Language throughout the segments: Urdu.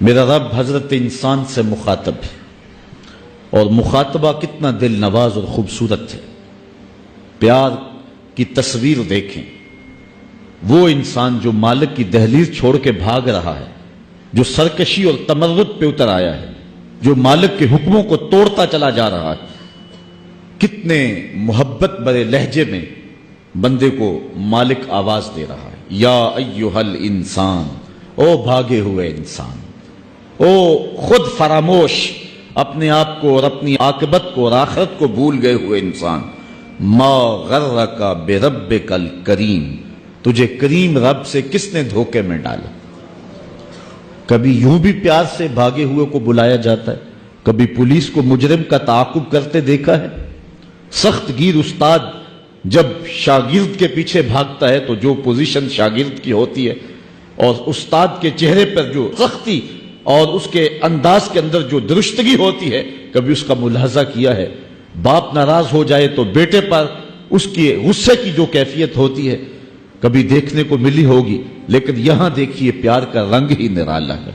میرا رب حضرت انسان سے مخاطب ہے، اور مخاطبہ کتنا دل نواز اور خوبصورت ہے۔ پیار کی تصویر دیکھیں، وہ انسان جو مالک کی دہلیز چھوڑ کے بھاگ رہا ہے، جو سرکشی اور تمرد پہ اتر آیا ہے، جو مالک کے حکموں کو توڑتا چلا جا رہا ہے، کتنے محبت برے لہجے میں بندے کو مالک آواز دے رہا ہے، یا ایھا الانسان، او بھاگے ہوئے انسان، او خود فراموش، اپنے آپ کو اور اپنی عاقبت کو اور آخرت کو بھول گئے ہوئے انسان، ما غرک بربک الکریم، تجھے کریم رب سے کس نے دھوکے میں ڈالا؟ کبھی یوں بھی پیار سے بھاگے ہوئے کو بلایا جاتا ہے، کبھی پولیس کو مجرم کا تعاقب کرتے دیکھا ہے۔ سخت گیر استاد جب شاگرد کے پیچھے بھاگتا ہے تو جو پوزیشن شاگرد کی ہوتی ہے اور استاد کے چہرے پر جو سختی اور اس کے انداز کے اندر جو درستگی ہوتی ہے، کبھی اس کا ملاحظہ کیا ہے؟ باپ ناراض ہو جائے تو بیٹے پر اس کی غصے کی جو کیفیت ہوتی ہے کبھی دیکھنے کو ملی ہوگی، لیکن یہاں دیکھیے پیار کا رنگ ہی نرالا ہے۔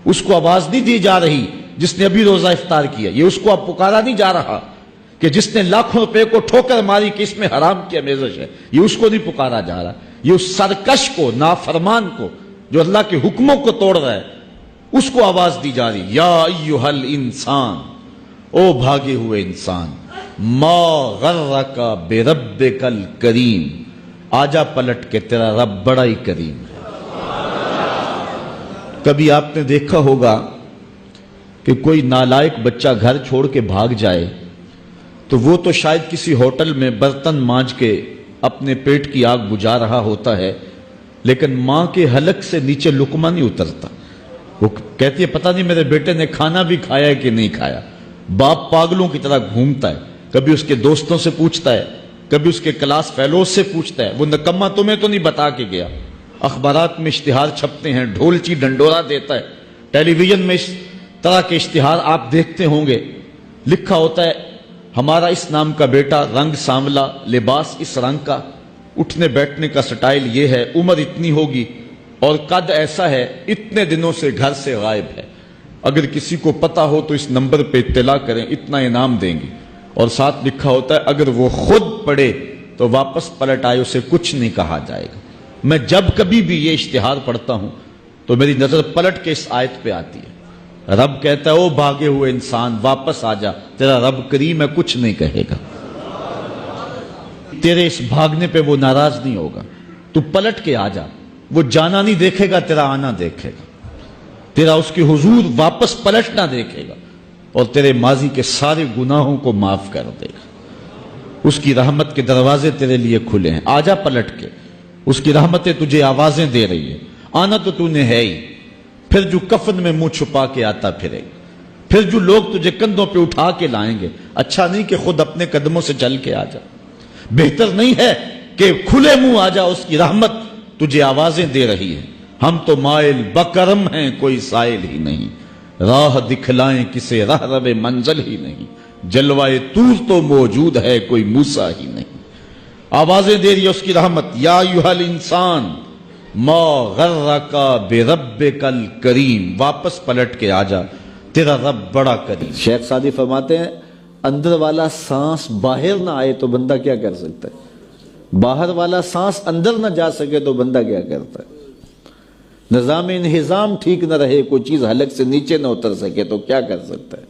اس کو آواز نہیں دی جا رہی جس نے ابھی روزہ افطار کیا، یہ اس کو اب پکارا نہیں جا رہا کہ جس نے لاکھوں روپے کو ٹھوکر ماری کہ اس میں حرام کی آمیزش ہے، یہ اس کو نہیں پکارا جا رہا، یہ اس سرکش کو، نافرمان کو، جو اللہ کے حکموں کو توڑ رہا ہے، اس کو آواز دی جا رہی، یا ایھا الانسان، او بھاگے ہوئے انسان، ما غرک بربک الکریم، آجا پلٹ کے، تیرا رب بڑا ہی کریم ہے۔ کبھی آپ نے دیکھا ہوگا کہ کوئی نالائق بچہ گھر چھوڑ کے بھاگ جائے تو وہ تو شاید کسی ہوٹل میں برتن مانج کے اپنے پیٹ کی آگ بجھا رہا ہوتا ہے، لیکن ماں کے حلق سے نیچے لقمہ نہیں اترتا۔ وہ کہتی ہے پتہ نہیں میرے بیٹے نے کھانا بھی کھایا ہے کہ نہیں کھایا۔ باپ پاگلوں کی طرح گھومتا ہے، کبھی اس کے دوستوں سے پوچھتا ہے، کبھی اس کے کلاس فیلوز سے پوچھتا ہے، وہ نکمہ تمہیں تو نہیں بتا کے گیا۔ اخبارات میں اشتہار چھپتے ہیں، ڈھولچی ڈنڈورا دیتا ہے، ٹیلی ویژن میں اس طرح کے اشتہار آپ دیکھتے ہوں گے، لکھا ہوتا ہے ہمارا اس نام کا بیٹا، رنگ سانولا، لباس اس رنگ کا، اٹھنے بیٹھنے کا سٹائل یہ ہے، عمر اتنی ہوگی اور قد ایسا ہے، اتنے دنوں سے گھر سے غائب ہے، اگر کسی کو پتا ہو تو اس نمبر پہ اطلاع کریں، اتنا انعام دیں گے۔ اور ساتھ لکھا ہوتا ہے اگر وہ خود پڑھے تو واپس پلٹ آئے اسے کچھ نہیں کہا جائے گا۔ میں جب کبھی بھی یہ اشتہار پڑھتا ہوں تو میری نظر پلٹ کے اس آیت پہ آتی ہے، رب کہتا ہے او بھاگے ہوئے انسان واپس آ جا، تیرا رب کریم ہے، کچھ نہیں کہے گا، تیرے اس بھاگنے پہ وہ ناراض نہیں ہوگا، تو پلٹ کے آ جا، وہ جانا نہیں دیکھے گا، تیرا آنا دیکھے گا، تیرا اس کی حضور واپس پلٹنا دیکھے گا، اور تیرے ماضی کے سارے گناہوں کو معاف کر دے گا۔ اس کی رحمت کے دروازے تیرے لیے کھلے ہیں، آجا پلٹ کے، اس کی رحمتیں تجھے آوازیں دے رہی ہیں، آنا تو تو نے ہے ہی، پھر جو کفن میں منہ چھپا کے آتا پھرے گا، پھر جو لوگ تجھے کندھوں پہ اٹھا کے لائیں گے، اچھا نہیں کہ خود اپنے قدموں سے چل کے آ جا، بہتر نہیں ہے کہ کھلے منہ آ جا، اس کی رحمت تجھے آوازیں دے رہی ہے، ہم تو مائل بکرم ہیں کوئی سائل ہی نہیں، راہ دکھلائیں کسے راہ رب منزل ہی نہیں، جلوائے طور تو موجود ہے کوئی موسیٰ ہی نہیں، آوازیں دے رہی ہے اس کی رحمت، یا ایھا الانسان ما غرک بربک الکریم، واپس پلٹ کے آجا، تیرا رب بڑا کریم۔ شیخ سعدی فرماتے ہیں اندر والا سانس باہر نہ آئے تو بندہ کیا کر سکتا ہے، باہر والا سانس اندر نہ جا سکے تو بندہ کیا کرتا ہے، نظام انہضام ٹھیک نہ رہے، کوئی چیز حلق سے نیچے نہ اتر سکے تو کیا کر سکتا ہے،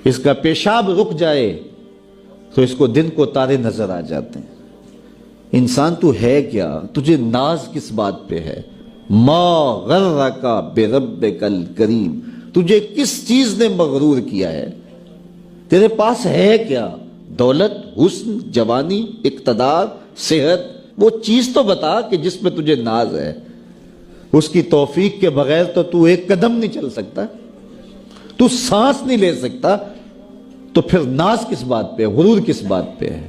اس کا پیشاب رک جائے تو اس کو دن کو تارے نظر آ جاتے ہیں۔ انسان تو ہے کیا، تجھے ناز کس بات پہ ہے، ما غرک بربک الکریم، تجھے کس چیز نے مغرور کیا ہے، تیرے پاس ہے کیا، دولت، حسن، جوانی، اقتدار، صحت، وہ چیز تو بتا کہ جس میں تجھے ناز ہے، اس کی توفیق کے بغیر تو ایک قدم نہیں چل سکتا، تو سانس نہیں لے سکتا، تو پھر ناز کس بات پہ، غرور کس بات پہ ہے،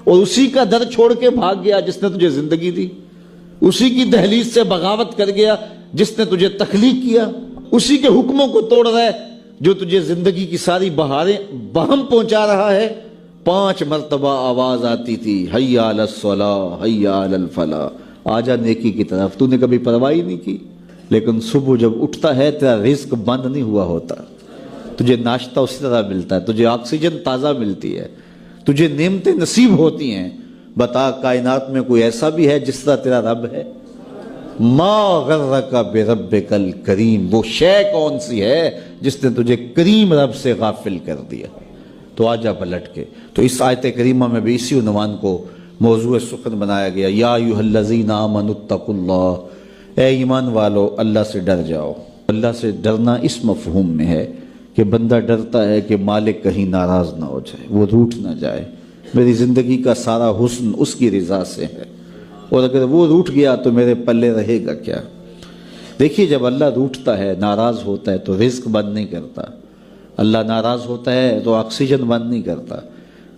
اور اسی کا در چھوڑ کے بھاگ گیا جس نے تجھے زندگی دی، اسی کی دہلیز سے بغاوت کر گیا جس نے تجھے تخلیق کیا، اسی کے حکموں کو توڑ رہا ہے جو تجھے زندگی کی ساری بہاریں بہم پہنچا رہا ہے۔ 5 مرتبہ آواز آتی تھی، حی علی الصلاۃ، حی علی الفلاح، آجا نیکی کی طرف، تو نے کبھی پرواہ نہیں کی، لیکن صبح جب اٹھتا ہے تیرا رزق بند نہیں ہوا ہوتا، تجھے ناشتہ اسی طرح ملتا ہے، تجھے آکسیجن تازہ ملتی ہے، تجھے نعمتیں نصیب ہوتی ہیں۔ بتا کائنات میں کوئی ایسا بھی ہے جس طرح تیرا رب ہے؟ ما غرک بربک الکریم، وہ شے کون سی ہے جس نے تجھے کریم رب سے غافل کر دیا؟ تو آجا پلٹ کے۔ تو اس آیت کریمہ میں بھی اسی عنوان کو موضوع سخن بنایا گیا، یا ایھا الذین آمنوا اتقوا اللہ، اے ایمان والو اللہ سے ڈر جاؤ۔ اللہ سے ڈرنا اس مفہوم میں ہے کہ بندہ ڈرتا ہے کہ مالک کہیں ناراض نہ ہو جائے، وہ روٹھ نہ جائے، میری زندگی کا سارا حسن اس کی رضا سے ہے، اور اگر وہ روٹھ گیا تو میرے پلے رہے گا کیا؟ دیکھیے جب اللہ روٹھتا ہے، ناراض ہوتا ہے تو رزق بند نہیں کرتا، اللہ ناراض ہوتا ہے تو آکسیجن بند نہیں کرتا،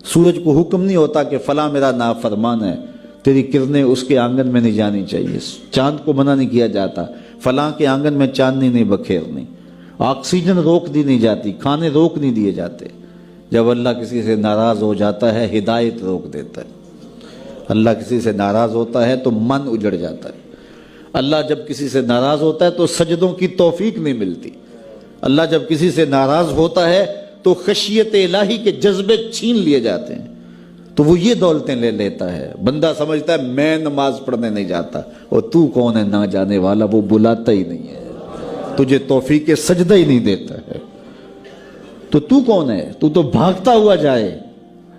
سورج کو حکم نہیں ہوتا کہ فلاں میرا نافرمان ہے، تیری کرنیں اس کے آنگن میں نہیں جانی چاہیے، چاند کو منع نہیں کیا جاتا فلاں کے آنگن میں چاندنی نہیں بکھیرنی، آکسیجن روک دی نہیں جاتی، کھانے روک نہیں دیے جاتے۔ جب اللہ کسی سے ناراض ہو جاتا ہے ہدایت روک دیتا ہے، اللہ کسی سے ناراض ہوتا ہے تو من اجڑ جاتا ہے، اللہ جب کسی سے ناراض ہوتا ہے تو سجدوں کی توفیق نہیں ملتی، اللہ جب کسی سے ناراض ہوتا ہے تو خشیت الہی کے جذبے چھین لیے جاتے ہیں، تو وہ یہ دولتیں لے لیتا ہے۔ بندہ سمجھتا ہے میں نماز پڑھنے نہیں جاتا، اور تو کون ہے نہ جانے والا، وہ بلاتا ہی نہیں ہے، تجھے توفیق سجدہ ہی نہیں دیتا ہے، تو کون ہے؟ تو بھاگتا ہوا جائے۔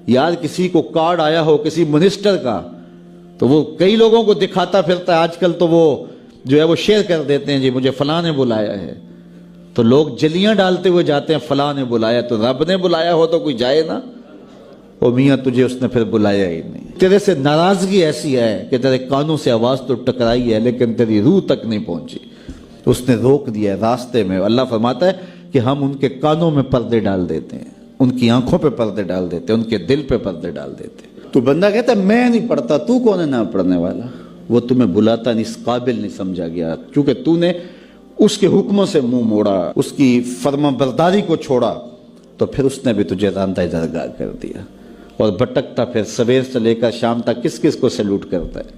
یار کسی کو کارڈ آیا ہو کسی منسٹر کا تو وہ کئی لوگوں کو دکھاتا پھرتا ہے، آج کل تو وہ جو ہے وہ شیئر کر دیتے ہیں، جی مجھے فلاں نے بلایا ہے، تو لوگ جلیاں ڈالتے ہوئے جاتے ہیں فلاں نے بلایا، تو رب نے بلایا ہو تو کوئی جائے نا؟ او میاں تجھے اس نے پھر بلایا ہی نہیں، تیرے سے ناراضگی ایسی ہے کہ تیرے کانوں سے آواز تو ٹکرائی ہے لیکن تیری روح تک نہیں پہنچی، اس نے روک دیا ہے راستے میں۔ اللہ فرماتا ہے کہ ہم ان کے کانوں میں پردے ڈال دیتے ہیں، ان کی آنکھوں پہ پردے ڈال دیتے ہیں، ان کے دل پہ پردے ڈال دیتے ہیں۔ تو بندہ کہتا ہے میں نہیں پڑھتا، تو کون ہے نہ پڑھنے والا؟ وہ تمہیں بلاتا نہیں، اس قابل نہیں سمجھا گیا، کیونکہ تو نے اس کے حکموں سے منہ موڑا، اس کی فرما برداری کو چھوڑا، تو پھر اس نے بھی تجھے راندہ درگاہ کر دیا، اور بھٹکتا پھر سویر سے لے کر شام تک کس کس کو سیلوٹ کرتا ہے،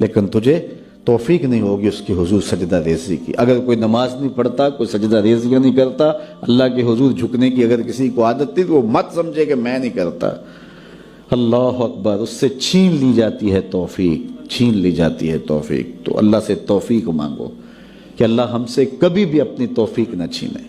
لیکن تجھے توفیق نہیں ہوگی اس کی حضور سجدہ ریزی کی۔ اگر کوئی نماز نہیں پڑھتا، کوئی سجدہ ریزیاں نہیں کرتا، اللہ کے حضور جھکنے کی اگر کسی کو عادت تھی تو وہ مت سمجھے کہ میں نہیں کرتا۔ اللہ اکبر، اس سے چھین لی جاتی ہے توفیق، چھین لی جاتی ہے توفیق۔ تو اللہ سے توفیق مانگو کہ اللہ ہم سے کبھی بھی اپنی توفیق نہ چھینے۔